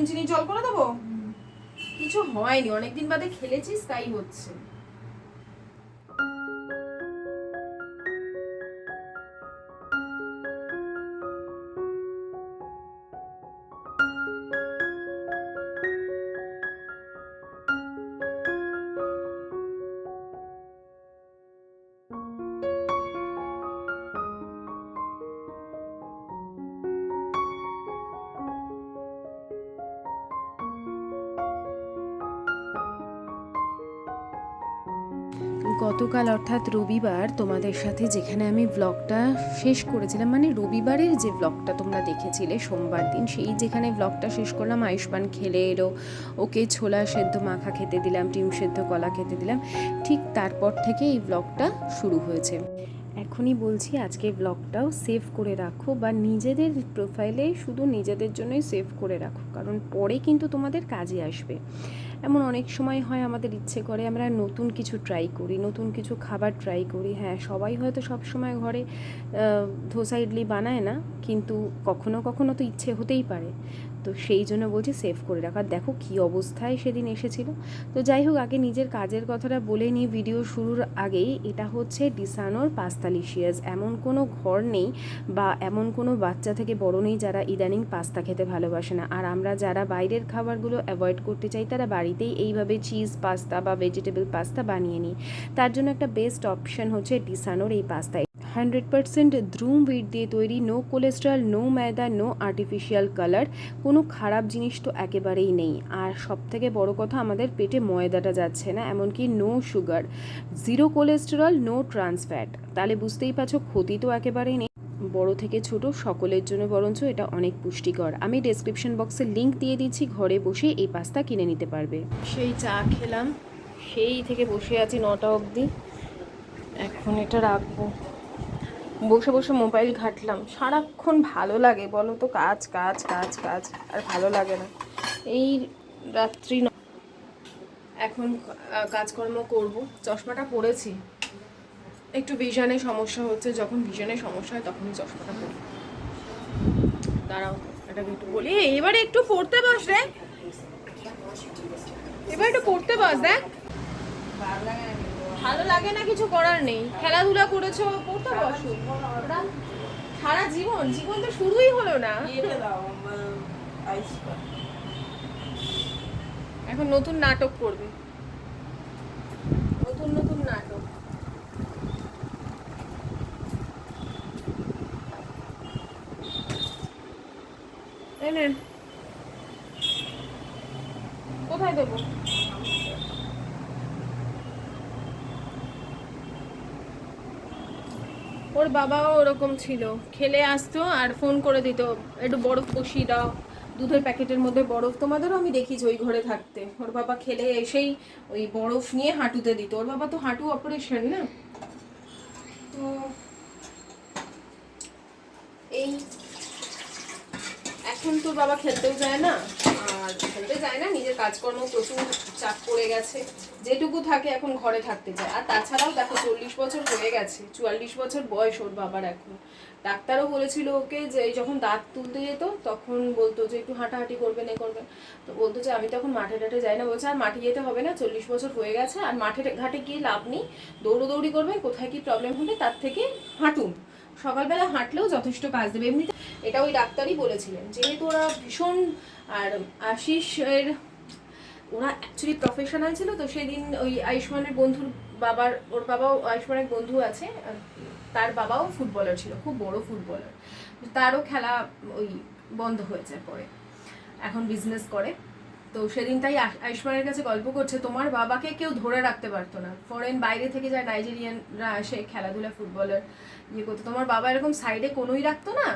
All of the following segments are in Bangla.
চিনি জল করে দেবো? কিছু হয়নি, অনেকদিন বাদে খেলেছিস তাই হচ্ছে। গতকাল অর্থাৎ রবিবার তোমাদের সাথে যেখানে আমি ব্লগটা শেষ করেছিলাম, মানে রবিবারের যে ব্লগটা তোমরা দেখেছিলে সোমবার দিন, সেই যেখানে ব্লগটা শেষ করলাম, আয়ুষ্মান খেলে এলো, ওকে ছোলা সেদ্ধ মাখা খেতে দিলাম, ডিম সেদ্ধ কলা খেতে দিলাম, ঠিক তারপর থেকে এই ব্লগটা শুরু হয়েছে। এখনই বলছি আজকে ব্লগটাও সেভ করে রাখো, বা নিজেদের প্রোফাইলে শুধু নিজেদের জন্যই সেভ করে রাখো, কারণ পরে কিন্তু তোমাদের কাজে আসবে। এমন অনেক সময় হয় আমাদের ইচ্ছে করে আমরা নতুন কিছু ট্রাই করি, নতুন কিছু খাবার ট্রাই করি। হ্যাঁ, সবাই হয়তো সব সময় ঘরে ধোসা ইডলি বানায় না, কিন্তু কখনো কখনো তো ইচ্ছে হতেই পারে। তো সেই জন্য বলছি সেভ করে রাখার। দেখো কী অবস্থায় সেদিন এসেছিল। তো যাই হোক, আগে নিজের কাজের কথাটা বলে নিই ভিডিও শুরুর আগেই। এটা হচ্ছে ডিসানোর পাস্তালিশিয়াস। এমন কোনো ঘর নেই বা এমন কোনো বাচ্চা থেকে বড় নেই যারা ইদানিং পাস্তা খেতে ভালোবাসে না। আর আমরা যারা বাইরের খাবারগুলো অ্যাভয়েড করতে চাই তারা বাড়িতেই এইভাবে চিজ পাস্তা বা ভেজিটেবল পাস্তা বানিয়ে নিই। তার জন্য একটা বেস্ট অপশান হচ্ছে ডিসানোর এই পাস্তা। 100% দ্রুম হুইট দিয়ে তৈরি, নো কোলেস্ট্রল, নো ময়দা, নো আর্টিফিশিয়াল কালার, কোনো খারাপ জিনিস তো একেবারেই নেই। আর সবথেকে বড় কথা, আমাদের পেটে ময়দাটা যাচ্ছে না, এমনকি no sugar, zero cholesterol, no trans fat. তাহলে বুঝতেই পারছো ক্ষতি তো একেবারেই নেই। বড় থেকে ছোট সকলের জন্য বরঞ্চ এটা অনেক পুষ্টিকর। আমি ডেসক্রিপশন বক্সে লিঙ্ক দিয়ে দিচ্ছি, ঘরে বসে এই পাস্তা কিনে নিতে পারবে। সেই চা খেলাম, সেই থেকে বসে আছি 9টা অবধি। এখন এটা রাখবো। বসে বসে মোবাইল ঘাঁটলাম, সারাক্ষণ ভালো লাগে বলো তো? কাজ কাজ কাজ কাজ, আর ভালো লাগে না। এই রাত্রি এখন কাজকর্ম করব। চশমাটা পরেছি, একটু ভিশনে সমস্যা হচ্ছে, যখন ভিশনে সমস্যা হয় তখনই চশমাটা পরি। দাঁড়াও, এটাকে একটু বলি, এবারে একটু পড়তে বস রে, এবার একটু পড়তে বস। দেখ ভালো লাগে না, কিছু করার নেই, খেলাধুলা করেছো, পড়তে বসো। সারা জীবন, জীবন তো শুরুই হলো না। এখন নতুন নাটক করবে, নতুন নতুন নাটক। এনেন, কোথায় দেবো? ওর বাবাও ওরকম ছিল, খেলে আসতো আর ফোন করে দিত, একটু বরফ বসিয়ে দাও, দুধের প্যাকেটের মধ্যে বরফ। তোমাদেরও আমি দেখিছি ওই ঘরে থাকতে, ওর বাবা খেলে এসেই ওই বরফ নিয়ে হাঁটুতে দিত। ওর বাবা তো হাঁটু অপারেশন না, তো এই এখন তো বাবা খেলতেও যায় না, আর খেলতে যায় না, নিজের কাজকর্ম প্রচুর চাপ পড়ে গেছে, যেটুকু থাকে এখন ঘরে থাকতে চায়। আর তাছাড়াও দেখো 40 বছর হয়ে গেছে, 44 বছর বয়স ওর বাবার এখন। ডাক্তারও বলেছিল ওকে যে যখন দাঁত তুলতে যেত তখন বলতো যে একটু হাঁটাহাঁটি করবে না করবে, তো বলতো যে আমি তখন মাঠে টাঠে যাই না। বলছে আর মাঠে যেতে হবে না, 40 বছর হয়ে গেছে, আর মাঠে ঘাটে গিয়ে লাভ নেই, দৌড়োদৌড়ি করবেন, কোথায় কি প্রবলেম হবে, তার থেকে হাঁটুন, সকালবেলা হাঁটলেও যথেষ্ট কাজ দেবে। এমনিতে এটা ওই ডাক্তারই বলেছিলেন, যেহেতু ওরা ভীষণ, আর আশিসের ওরা অ্যাকচুয়ালি প্রফেশনাল ছিল। তো সেদিন ওই আয়ুষ্মানের বন্ধুর বাবার, ওর বাবাও আয়ুষ্মানের বন্ধু আছে, তার বাবাও ফুটবলার ছিল, খুব বড় ফুটবলার। তারও খেলা ওই বন্ধ হয়েছে পরে, এখন বিজনেস করে। তো সেদিন তাই আয়ুষ্মানের কাছে গল্প করছে, তোমার বাবাকে কেউ ধরে রাখতে পারতো না, ফরেন বাইরে থেকে যায় নাইজেরিয়ানরা আসে খেলাধুলা ফুটবলার ইয়ে করতো, তোমার বাবা এরকম সাইডে কোনোই রাখতো না,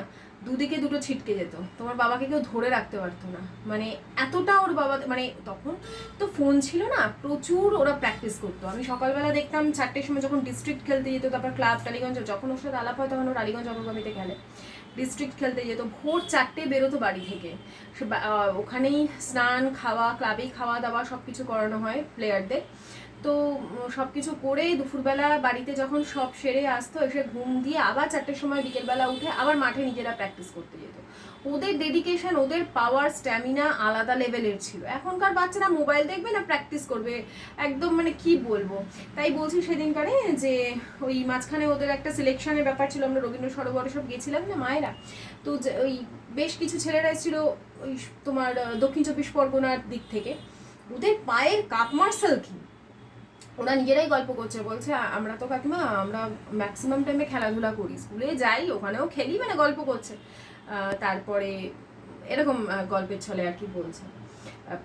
দুদিকে দুটো ছিটকে যেত, তোমার বাবাকে কেউ ধরে রাখতে পারতো না। মানে এতটা ওর বাবা, মানে তখন তো ফোন ছিল না, প্রচুর ওরা প্র্যাকটিস করতো। আমি সকালবেলা দেখতাম 4টের সময় যখন ডিস্ট্রিক্ট খেলতে যেত, তারপর ক্লাব টালিগঞ্জ, যখন ওর সাথে আলাপ হয় তখন ও টালিগঞ্জ অগ্রগামীতে খেলে, ডিস্ট্রিক্ট খেলতে যেত, ভোর 4টে বেরোতো বাড়ি থেকে। ওখানেই স্নান খাওয়া, ক্লাবেই খাওয়া দাওয়া সব কিছু করানো হয় প্লেয়ারদের। তো তো সব কিছু করে দুপুরবেলা বাড়িতে যখন সব সেরে আসতো, এসে ঘুম দিয়ে আবার 4টের সময় বিকেলবেলা উঠে আবার মাঠে নিজেরা প্র্যাকটিস করতে যেত। ওদের ডেডিকেশন, ওদের পাওয়ার, স্ট্যামিনা আলাদা লেভেলের ছিল। এখনকার বাচ্চারা মোবাইল দেখবে না প্র্যাকটিস করবে, একদম মানে কি বলবো। তাই বলছি সেদিনকারে যে ওই মাঝখানে ওদের একটা সিলেকশনের ব্যাপার ছিল, আমরা রবীন্দ্র সরোবরে সব গেছিলাম না মায়েরা, তো ওই বেশ কিছু ছেলেরা এসেছিল ওই তোমার দক্ষিণ 24 পরগনার দিক থেকে। ওদের পায়ের কাপ মার্শাল কি, ওরা নিজেরাই গল্প করছে, বলছে আমরা তো কাকিমা আমরা ম্যাক্সিমাম টাইমে খেলাধুলা করি, স্কুলে যাই ওখানেও খেলি, মানে গল্প করছে। তারপরে এরকম গল্পের ছলে আর কি বলছে,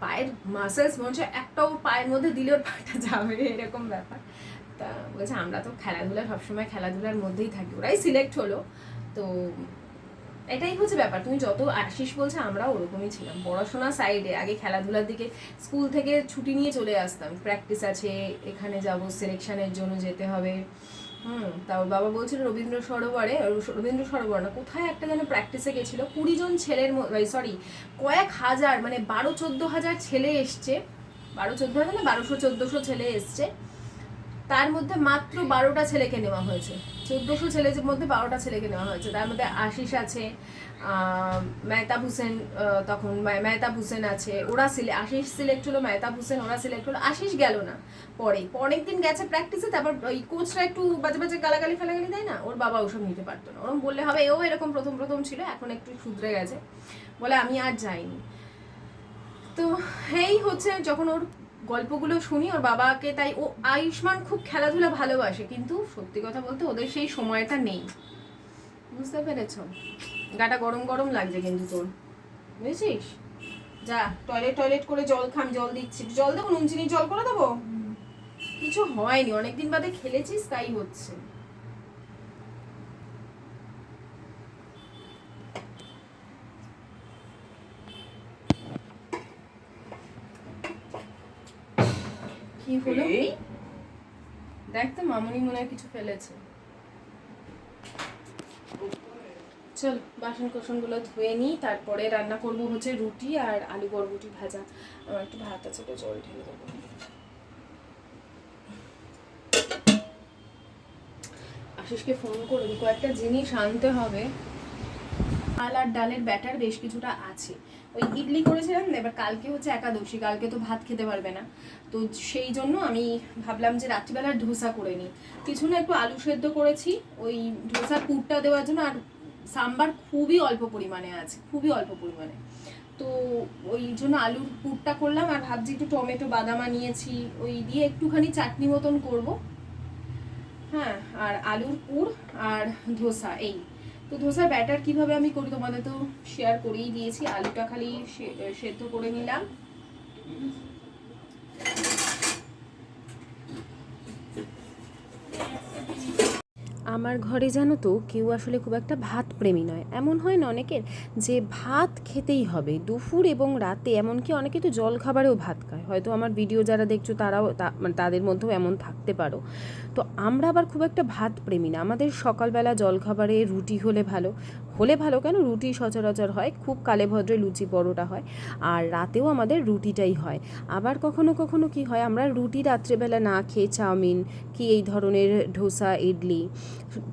পায়ের মাসেলস মনে হচ্ছে একটাও পায়ের মধ্যে দিলে ওর পাটা যাবে, এরকম ব্যাপার। তা বলছে আমরা তো খেলাধুলা সবসময় খেলাধুলার মধ্যেই থাকি, ওরাই সিলেক্ট হলো। তো এটাই হচ্ছে ব্যাপার। তুমি যত আশিস বলছে আমরাও ওরকমই ছিলাম, পড়াশোনা সাইডে, আগে খেলাধুলার দিকে স্কুল থেকে ছুটি নিয়ে চলে আসতাম, প্র্যাকটিস আছে, এখানে যাব, সিলেকশনের জন্য যেতে হবে। তাও বাবা বলছিল রবীন্দ্র সরোবর না কোথায় একটা যেন প্র্যাকটিসে গেছিল, 20 জন ছেলের সরি কয়েক হাজার, মানে 12-14 হাজার ছেলে এসছে, 12-14 হাজার না 1200-1400 ছেলে এসছে, তার মধ্যে মাত্র 12টা ছেলেকে নেওয়া হয়েছে। 1400 ছেলের মধ্যে 12টা ছেলেকে নেওয়া হয়েছে। তার মধ্যে আশিস আছে, মেহতাব হোসেন, তখন মেহতাব হোসেন আছে, ওরা আশিস সিলেক্ট হলো, মেহতাব হোসেন ওরা সিলেক্ট হলো। আশিস গেল না, পরের দিন গেছে প্র্যাকটিসে। তারপর ওই কোচরা একটু বাজে বাজে গালাগালি ফেলাগালি দেয় না, ওর বাবা ওসব নিতে পারতো না, ওরকম বললে হবে, এও এরকম প্রথম ছিল, এখন একটু শুধরে গেছে, বলে আমি আর যাইনি। তো এই হচ্ছে যখন ওর গল্পগুলো শুনি ওর বাবাকে, তাই ও আয়ুষ্মান খুব খেলাধুলা ভালোবাসে, কিন্তু সত্যি কথা বলতে ওদের সেই সময়টা নেই, বুঝতে পেরেছ? গাটা গরম গরম লাগছে কিন্তু তোর, বুঝেছিস? যা টয়লেট করে জল খাম, জল দিচ্ছি, জল দেবো, নুন চিনি জল করে দেবো। কিছু হয়নি, অনেকদিন বাদে খেলেছিস তাই হচ্ছে। কি হলো দেখ তো, মামনি মনে হয় কিছু ফেলেছে। চল বাসন কোসনগুলো ধুয়ে নিই, তারপরে রান্না করব হচ্ছে রুটি আর আলু বরবটি ভাজা। আমার একটু ভাত আছে, তো জল ঢেলে দেবো। আশিসকে ফোন করে দিই, কয়েকটা জিনিস আনতে হবে। চাল আর ডালের ব্যাটার বেশ কিছুটা আছে, ওই ইডলি করেছিলাম, এবার কালকে হচ্ছে একাদশী, কালকে তো ভাত খেতে পারবে না, তো সেই জন্য আমি ভাবলাম যে রাত্রিবেলা ধোসা করে নিই। কিছু না একটু আলু সেদ্ধ করেছি ওই ধোসার পুরটা দেওয়ার জন্য, আর সাম্বার খুবই অল্প পরিমাণে আছে, খুবই অল্প পরিমাণে, তো ওই জন্য আলুর পুরটা করলাম। আর ভাবছি একটু টমেটো বাদামা নিয়েছি, ওই দিয়ে একটুখানি চাটনি মতন করব। হ্যাঁ, আর আলুর পুর আর ধোসা এই। তো ধোসার ব্যাটার কিভাবে আমি করি তোমাদের তো শেয়ার করেই দিয়েছি, আলুটা খালি সেদ্ধ করে নিলাম। আমার ঘরে জানো তো কেউ আসলে খুব একটা ভাত প্রেমী নয়। এমন হয় না অনেকের যে ভাত খেতেই হবে দুপুর এবং রাতে, এমনকি অনেকে তো জল খাবারেও ভাত খায়, হয়তো আমার ভিডিও যারা দেখছো তারাও মানে তাদের মধ্যেও এমন থাকতে পারো। তো আমরা আবার খুব একটা ভাত প্রেমী না, আমাদের সকালবেলা জল খাবারে রুটি হলে ভালো কেন, রুটি সচরাচর হয়, খুব কালে ভদ্রে লুচি পরোটা হয়, আর রাতেও আমাদের রুটিটাই হয়। আবার কখনো কখনো কি হয়, আমরা রুটি রাত্রেবেলা না খেয়ে চাউমিন কি এই ধরনের ধোসা ইডলি,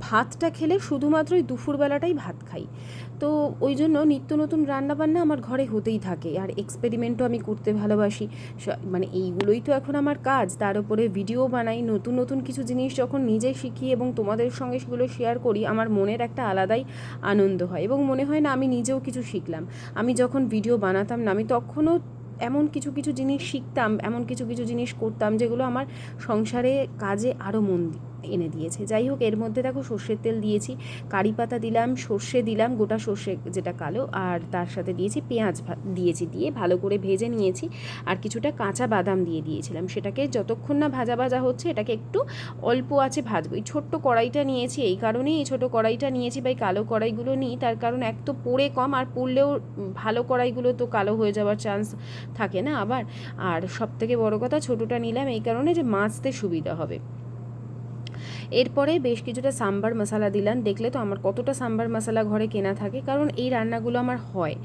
ভাতটা খেলে শুধুমাত্র ওই দুপুরবেলাটাই ভাত খাই। তো ওই জন্য নিত্য নতুন রান্নাবান্না আমার ঘরে হতেই থাকে, আর এক্সপেরিমেন্টও আমি করতে ভালোবাসি, মানে এইগুলোই তো এখন আমার কাজ। তার উপরে ভিডিও বানাই, নতুন নতুন কিছু জিনিস যখন নিজে শিখি এবং তোমাদের সঙ্গে সেগুলো শেয়ার করি, আমার মনের একটা আলাদাই আনন্দ হয় এবং মনে হয় না আমি নিজেও কিছু শিখলাম। আমি যখন ভিডিও বানাতাম না, আমি তখনও এমন কিছু কিছু জিনিস শিখতাম, এমন কিছু কিছু জিনিস করতাম যেগুলো আমার সংসারে কাজে আরও মন এনে দিয়েছে। যাই হোক, এর মধ্যে দেখো সর্ষের তেল দিয়েছি, কারি পাতা দিলাম, সর্ষে দিলাম, গোটা সর্ষে যেটা কালো, আর তার সাথে দিয়েছি পেঁয়াজ দিয়েছি, দিয়ে ভালো করে ভেজে নিয়েছি, আর কিছুটা কাঁচা বাদাম দিয়ে দিয়েছিলাম। সেটাকে যতক্ষণ না ভাজা হচ্ছে এটাকে একটু অল্প আছে ভাজবো। এই ছোট্ট কড়াইটা নিয়েছি, এই কারণেই এই ছোটো কড়াইটা নিয়েছি, বা এই কালো কড়াইগুলো নিই তার কারণ এক তো পোড়ে কম, আর পুড়লেও ভালো কড়াইগুলো তো কালো হয়ে যাওয়ার চান্স থাকে না আবার, আর সব থেকে বড়ো কথা ছোটোটা নিলাম এই কারণে যে মাজতে সুবিধা হবে। এরপরে বেশ কিছুটা সাম্বার মশলা দিলাম। দেখলে তো আমার কতটা সাম্বার মশলা ঘরে কেনা থাকে, কারণ এই রান্নাগুলো আমার হয়।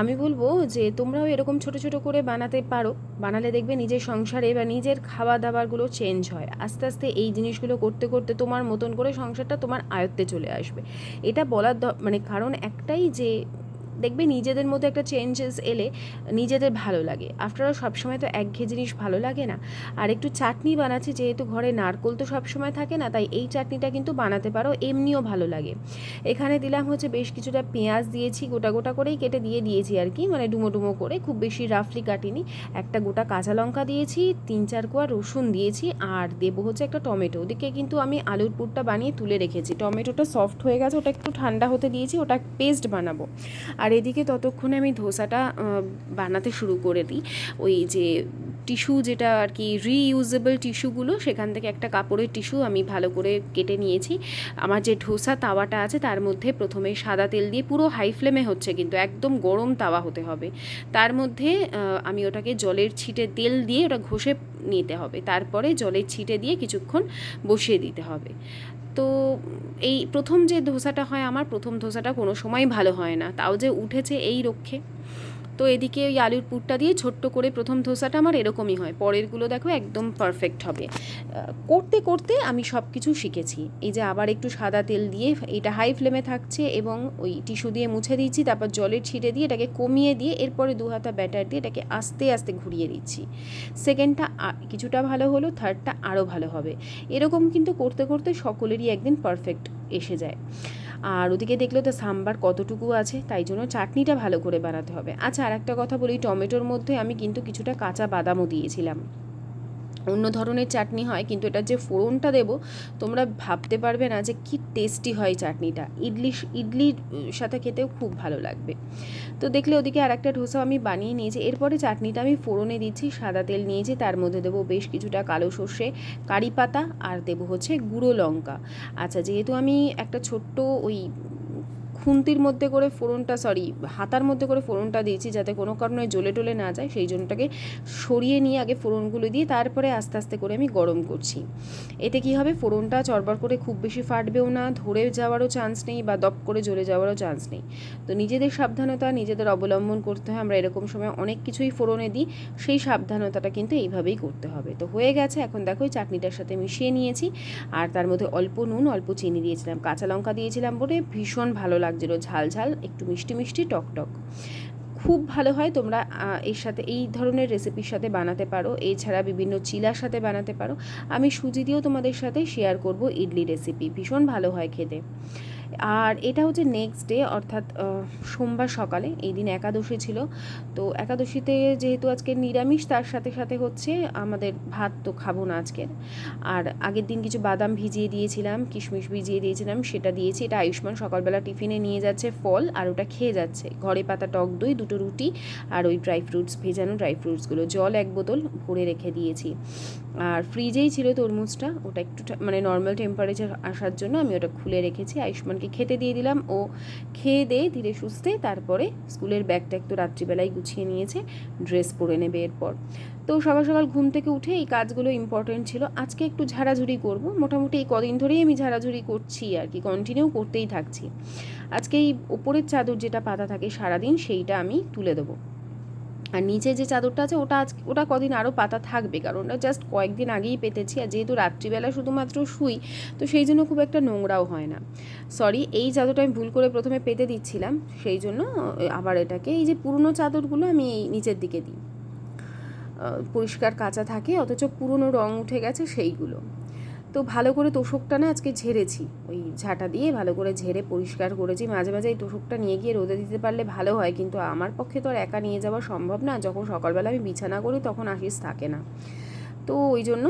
আমি বলবো যে তোমরাও এরকম ছোট ছোট করে বানাতে পারো, বানালে দেখবে নিজের সংসারে বা নিজের খাওয়া দাওয়ারগুলো চেঞ্জ হয়। আস্তে আস্তে এই জিনিসগুলো করতে করতে তোমার মতন করে সংসারটা তোমার আয়ত্তে চলে আসবে। এটা বলার মানে কারণ একটাই যে দেখবে নিজেদের মধ্যে একটা চেঞ্জেস এলে নিজেদের ভালো লাগে। আফটার অল সবসময় তো একঘেয়ে জিনিস ভালো লাগে না। আর একটু চাটনি বানাচ্ছি, যেহেতু ঘরে নারকোল তো সবসময় থাকে না, তাই এই চাটনিটা কিন্তু বানাতে পারো, এমনিও ভালো লাগে। এখানে দিলাম হচ্ছে বেশ কিছুটা পেঁয়াজ দিয়েছি, গোটা গোটা করেই কেটে দিয়েছি আর কি, মানে ডুমো ডুমো করে, খুব বেশি রাফলি কাটিনি। একটা গোটা কাঁচা লঙ্কা দিয়েছি, 3-4 কোয়া রসুন দিয়েছি, আর দেবো হচ্ছে একটা টমেটো। ওদিকে কিন্তু আমি আলুর পুরটা বানিয়ে তুলে রেখেছি, টমেটোটা সফট হয়ে গেছে, ওটা একটু ঠান্ডা হতে দিয়েছি, ওটা পেস্ট বানাবো। আর এদিকে ততক্ষণে আমি ধোসাটা বানাতে শুরু করে দিই। ওই যে টিস্যু, যেটা আর কি রিইউজেবল টিস্যুগুলো, সেখান থেকে একটা কাপড়ের টিস্যু আমি ভালো করে কেটে নিয়েছি। আমার যে ধোসা তাওয়াটা আছে তার মধ্যে প্রথমে সাদা তেল দিয়ে, পুরো হাই ফ্লেমে হচ্ছে কিন্তু, একদম গরম তাওয়া হতে হবে, তার মধ্যে আমি ওটাকে জলের ছিটে তেল দিয়ে ওটা ঘষে নিতে হবে, তারপরে জলের ছিটে দিয়ে কিছুক্ষণ বসিয়ে দিতে হবে। তো এই প্রথম যে ধোসাটা হয় আমার, প্রথম ধোসাটা কোনো সময় ভালো হয় না, তাও যে উঠেছে এই রক্ষে। তো এদিকে ওই আলুর পুরটা দিয়ে ছোট্ট করে প্রথম ধোসাটা আমার এরকমই হয়, পরেরগুলো দেখো একদম পারফেক্ট হবে। করতে করতে আমি সব কিছু শিখেছি। এই যে আবার একটু সাদা তেল দিয়ে, এটা হাই ফ্লেমে থাকছে, এবং ওই টিস্যু দিয়ে মুছে দিচ্ছি, তারপর জলের ছিটে দিয়ে এটাকে কমিয়ে দিয়ে, এরপরে 2 হাতা ব্যাটার দিয়ে এটাকে আস্তে আস্তে ঘুরিয়ে দিচ্ছি। সেকেন্ডটা কিছুটা ভালো হলো, থার্ডটা আরও ভালো হবে। এরকম কিন্তু করতে করতে সকলেরই একদিন পারফেক্ট এসে যায়। আর ওদিকে দেখলেও তো সাম্বার কতটুকু আছে, তাই জন্য চাটনিটা ভালো করে বানাতে হবে। আচ্ছা, আর একটা কথা বলি, টমেটোর মধ্যে আমি কিন্তু কিছুটা কাঁচা বাদামও দিয়েছিলাম। অন্য ধরনের চাটনি হয়, কিন্তু এটার যে ফোড়নটা দেবো, তোমরা ভাবতে পারবে না যে কি টেস্টি হয় চাটনিটা। ইডলির সাথে খেতেও খুব ভালো লাগবে। তো দেখলে ওদিকে আর একটা ধোসা আমি বানিয়ে নিয়েছি। এরপরে চাটনিটা আমি ফোড়নে দিচ্ছি, সাদা তেল নিয়েছি, তার মধ্যে দেবো বেশ কিছুটা কালো সর্ষে, কারি পাতা, আর দেবো হচ্ছে গুঁড়ো লঙ্কা। আচ্ছা, যেহেতু আমি একটা ছোট্ট ওই খুন্তির মধ্যে করে ফোড়নটা, হাতার মধ্যে করে ফোড়নটা দিয়েছি, যাতে কোনো কারণে জ্বলে টলে না যায়, সেই জন্যটাকে সরিয়ে নিয়ে আগে ফোড়নগুলো দিয়ে তারপরে আস্তে আস্তে করে আমি গরম করছি। এতে কি হবে, ফোড়নটা চড়বড় করে খুব বেশি ফাটবেও না, ধরে যাওয়ারও চান্স নেই, বা দপ করে জ্বলে যাওয়ারও চান্স নেই। তো নিজেদের সাবধানতা নিজেদের অবলম্বন করতে হয়। আমরা এরকম সময় অনেক কিছুই ফোড়নে দিই, সেই সাবধানতাটা কিন্তু এইভাবেই করতে হবে। তো হয়ে গেছে, এখন দেখো এই চাটনিটার সাথে মিশিয়ে নিয়েছি, আর তার মধ্যে অল্প নুন, অল্প চিনি দিয়েছিলাম, কাঁচা লঙ্কা দিয়েছিলাম বলে ভীষণ ভালো লাগছিল, ঝাল ঝাল, একটু মিষ্টি মিষ্টি, টক টক, খুব ভালো হয়। তোমরা এর সাথে এই ধরনের রেসিপির সাথে বানাতে পারো, এছাড়া বিভিন্ন চিলার সাথে বানাতে পারো। আমি সুজি দিয়েও তোমাদের সাথে শেয়ার করব ইডলি রেসিপি, ভীষণ ভালো হয় খেতে। আর এটা হচ্ছে নেক্সট ডে, অর্থাৎ সোমবার সকালে, এই দিন একাদশী ছিল। তো একাদশীতে যেহেতু আজকে নিরামিষ, তার সাথে সাথে হচ্ছে আমাদের ভাত তো খাবো না আজকের। আর আগের দিন কিছু বাদাম ভিজিয়ে দিয়েছিলাম, কিশমিশ ভিজিয়ে দিয়েছিলাম, সেটা দিয়েছি। এটা আয়ুষ্মান সকালবেলা টিফিনে নিয়ে যাচ্ছে ফল, আর ওটা খেয়ে যাচ্ছে। ঘরে পাতা টক দই, 2টো রুটি, আর ওই ড্রাই ফ্রুটস, ভেজানো ড্রাই ফ্রুটসগুলো, জল 1 বোতল ভরে রেখে দিয়েছি। আর ফ্রিজেই ছিল তরমুজটা, ওটা একটু মানে নর্মাল টেম্পারেচার আসার জন্য আমি ওটা খুলে রেখেছি। আয়ুষ্মানকে খেতে দিয়ে দিলাম, ও খেয়ে দিয়ে ধীরে সুস্থে তারপরে স্কুলের ব্যাগটা একটু রাত্রিবেলায় গুছিয়ে নিয়েছে, ড্রেস পরে নেবে এরপর। তো সকাল সকাল ঘুম থেকে উঠে এই কাজগুলো ইম্পর্টেন্ট ছিল। আজকে একটু ঝাড়াঝুড়ি করব, মোটামুটি এই কদিন ধরেই আমি ঝাড়াঝুড়ি করছি আর কি, কন্টিনিউ করতেই থাকছি। আজকে এই ওপরের চাদর যেটা পাতা থাকে সারাদিন, সেইটা আমি তুলে দেবো। আর নিচে যে চাদরটা আছে ওটা কদিন আরও পাতা থাকবে, কারণ ওটা জাস্ট কয়েকদিন আগেই পেতেছি, আর যেহেতু রাত্রিবেলা শুধুমাত্র শুই, তো সেই জন্য খুব একটা নোংরাও হয় না। এই চাদরটা আমি ভুল করে প্রথমে পেতে দিচ্ছিলাম, সেই জন্য আবার এটাকে, এই যে পুরনো চাদরগুলো আমি এই নিচের দিকে দিই, পরিষ্কার কাঁচা থাকে, অথচ পুরনো রং উঠে গেছে সেইগুলো। তো ভালো করে তোষকটা না আজকে ঝেড়েছি, ওই ঝাঁটা দিয়ে ভালো করে ঝেড়ে পরিষ্কার করেছি। মাঝে মাঝে এই তোষকটা নিয়ে গিয়ে রোদে দিতে পারলে ভালো হয়, কিন্তু আমার পক্ষে তো আর একা নিয়ে যাওয়া সম্ভব না। যখন সকালবেলা আমি বিছানা করি তখন আশিস থাকে না, তো ওই জন্য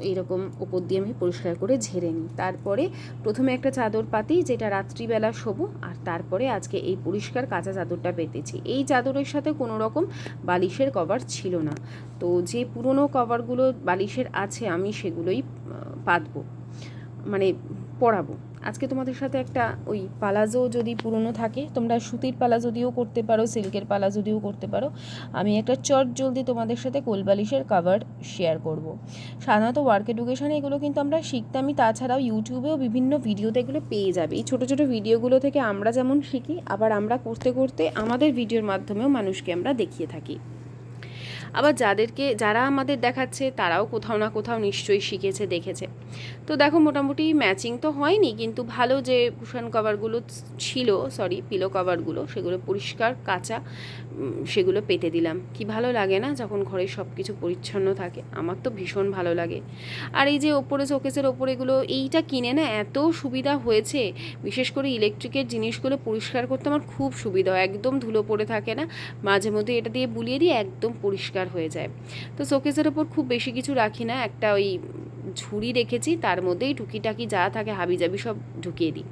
এইরকম ওপর দিয়ে আমি পরিষ্কার করে ঝেড়ে নিই। তারপরে প্রথমে একটা চাদর পাতি, যেটা রাত্রিবেলা শোবো, আর তারপরে আজকে এই পরিষ্কার কাঁচা চাদরটা পেতেছি। এই চাদরের সাথে কোনো রকম বালিশের কভার ছিল না, তো যে পুরনো কভারগুলো বালিশের আছে আমি সেগুলোই পাতবো, মানে পরাবো। আজকে তোমাদের সাথে একটা ওই পালাজো যদি পুরনো থাকে, তোমরা সুতির পালাজো দিয়েও করতে পারো, সিল্কের পালাজো দিয়েও করতে পারো। আমি একটা চট জলদি তোমাদের সাথে কোলবালিশের কভার শেয়ার করব। সাধারণত ওয়ার্ক এডুকেশানে এগুলো কিন্তু আমরা শিখতামই, তাছাড়াও ইউটিউবেও বিভিন্ন ভিডিওতে এগুলো পেয়ে যাবে। এই ছোটো ছোটো ভিডিওগুলো থেকে আমরা যেমন শিখি, আবার আমরা করতে করতে আমাদের ভিডিওর মাধ্যমেও মানুষকে আমরা দেখিয়ে থাকি। আবার যারা আমাদের দেখাচ্ছে তারাও কোথাও না কোথাও নিশ্চয়ই শিখেছে, দেখেছে। তো দেখো মোটামুটি ম্যাচিং তো হয়নি, কিন্তু ভালো যে কুশন কভারগুলো ছিল, পিলো কভারগুলো, সেগুলো পরিষ্কার কাঁচা, সেগুলো পেতে দিলাম। কি ভালো লাগে না যখন ঘরে সব কিছু পরিচ্ছন্ন থাকে, আমার তো ভীষণ ভালো লাগে। আর এই যে ওপরে শোকেসের ওপরে এগুলো, এইটা কিনে না এত সুবিধা হয়েছে, বিশেষ করে ইলেকট্রিকের জিনিসগুলো পরিষ্কার করতে আমার খুব সুবিধা হয়, একদম ধুলো পড়ে থাকে না, মাঝে মধ্যে এটা দিয়ে বুলিয়ে দিয়ে একদম পরিষ্কার হয়ে যায়। তো শোকেসের ওপর খুব বেশি কিছু রাখি না, একটা ওই ঝুড়ি রেখেছি, তার মধ্যেই টুকিটাকি যা থাকে হাবিজাবি সব ঢুকিয়ে দিই।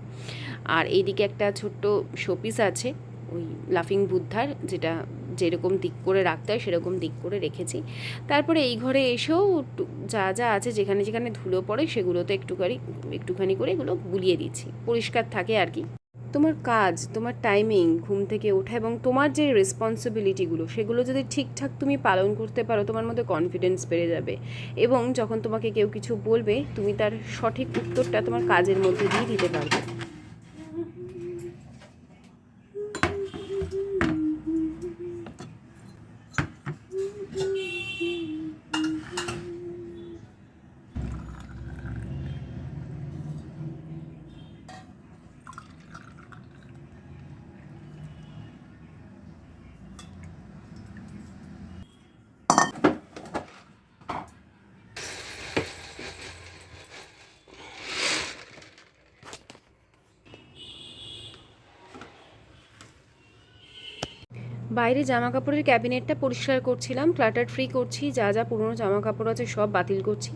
আর এইদিকে একটা ছোট্ট শোপিস আছে, ওই লাফিং বুদ্ধার, যেটা যেরকম দিক করে রাখতে হয় সেরকম দিক করে রেখেছি। তারপরে এই ঘরে এসেও যা যা আছে, যেখানে যেখানে ধুলো পড়ে সেগুলোতে একটুখানি করে এগুলো বুলিয়ে দিচ্ছি, পরিষ্কার থাকে আর কি। তোমার কাজ, তোমার টাইমিং, ঘুম থেকে ওঠা এবং তোমার যে রেসপন্সিবিলিটিগুলো, সেগুলো যদি ঠিকঠাক তুমি পালন করতে পারো, তোমার মধ্যে কনফিডেন্স বেড়ে যাবে, এবং যখন তোমাকে কেউ কিছু বলবে, তুমি তার সঠিক উত্তরটা তোমার কাজের মধ্যে দিয়ে দিতে পারবে। বাইরে জামা কাপড়ের ক্যাবিনেটটা পরিষ্কার করছিলাম, ক্লাটার ফ্রি করছি, যা যা পুরনো জামা কাপড় আছে সব বাতিল করছি।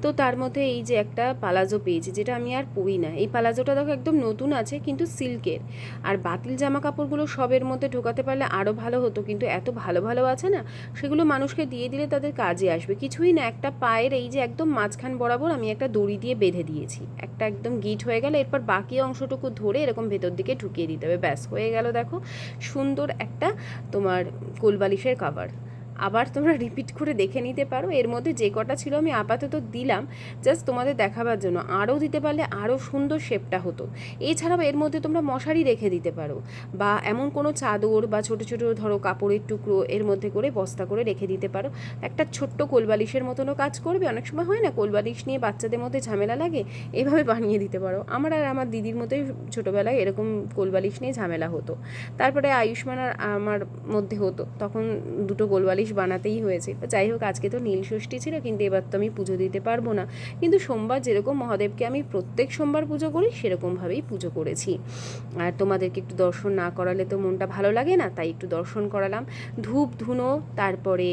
তো তার মধ্যে এই যে একটা পালাজো পেয়েছি, যেটা আমি আর পরি না। এই পালাজোটা দেখো একদম নতুন আছে, কিন্তু সিল্কের। আর বাতিল জামা কাপড়গুলো সবের মধ্যে ঢোকাতে পারলে আরও ভালো হতো, কিন্তু এত ভালো ভালো আছে না, সেগুলো মানুষকে দিয়ে দিলে তাদের কাজে আসবে। কিছুই না, একটা পায়ের এই যে একদম মাঝখান বরাবর আমি একটা দড়ি দিয়ে বেঁধে দিয়েছি, একটা একদম গিট হয়ে গেল, এরপর বাকি অংশটুকু ধরে এরকম ভেতর দিকে ঢুকিয়ে দিতে হবে, ব্যাস হয়ে গেল। দেখো সুন্দর একটা তোমার কোলবালিশের কভার। আবার তোমরা রিপিট করে দেখে নিতে পারো। এর মধ্যে যে কটা ছিল আমি আপাতত দিলাম জাস্ট তোমাদের দেখাবার জন্য, আরও দিতে পারলে আরও সুন্দর শেপটা হতো। এছাড়াও এর মধ্যে তোমরা মশারি রেখে দিতে পারো, বা এমন কোনো চাদর বা ছোটো ছোটো ধরো কাপড়ের টুকরো এর মধ্যে করে বস্তা করে রেখে দিতে পারো। একটা ছোট্ট কোলবালিশের মতনও কাজ করবে। অনেক সময় হয় না কোলবালিশ নিয়ে বাচ্চাদের মধ্যে ঝামেলা লাগে, এভাবে বানিয়ে দিতে পারো। আমার আর আমার দিদির মতোই ছোটোবেলায় এরকম কোলবালিশ নিয়ে ঝামেলা হতো। তারপরে আয়ুষ্মান আর আমার মধ্যে হতো, তখন দুটো কোলবালিশ বানাতেই হয়েছে। যাই হোক, আজকে তো নীল ষষ্ঠী ছিল, কিন্তু এবার তো আমি পুজো দিতে পারবো না, কিন্তু সোমবার যেরকম মহাদেবকে আমি প্রত্যেক সোমবার পুজো করি, সেরকমভাবেই পুজো করেছি। আর তোমাদেরকে একটু দর্শন না করালে তো মনটা ভালো লাগে না, তাই একটু দর্শন করালাম। ধূপ ধুনো, তারপরে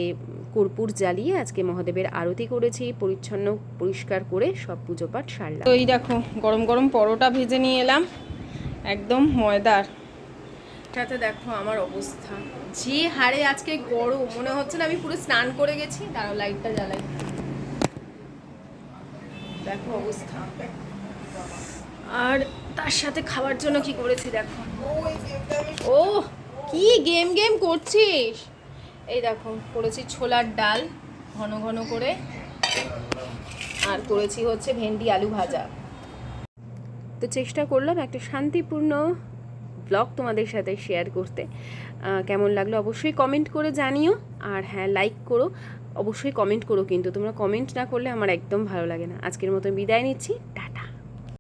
কর্পূর জ্বালিয়ে আজকে মহাদেবের আরতি করেছি, পরিচ্ছন্ন পরিষ্কার করে সব পুজো পাঠ সারলাম। তো এই দেখো গরম গরম পরোটা ভেজে নিয়ে এলাম, একদম ময়দার। সাথে দেখো আমার অবস্থা, যে হারে আজকে গরম, মনে হচ্ছে না আমি পুরো স্নান করে গেছি। দাঁড়াও লাইটটা জ্বালাই, দেখো অবস্থা। আর তার সাথে খাবার জন্য কি করেছি দেখো। ও কি গেম করছিস? এই দেখো করেছি ছোলার ডাল ঘন ঘন করে, আর করেছি হচ্ছে ভেন্ডি আলু ভাজা। তো চেষ্টা করলাম একটা শান্তিপূর্ণ ব্লগ তোমাদের সাথে শেয়ার করতে। কেমন লাগলো অবশ্যই কমেন্ট করে জানিও। আর হ্যাঁ, লাইক করো, অবশ্যই কমেন্ট করো, কিন্তু তোমরা কমেন্ট না করলে আমার একদম ভালো লাগে না। আজকের মতো বিদায় নিচ্ছি, টাটা।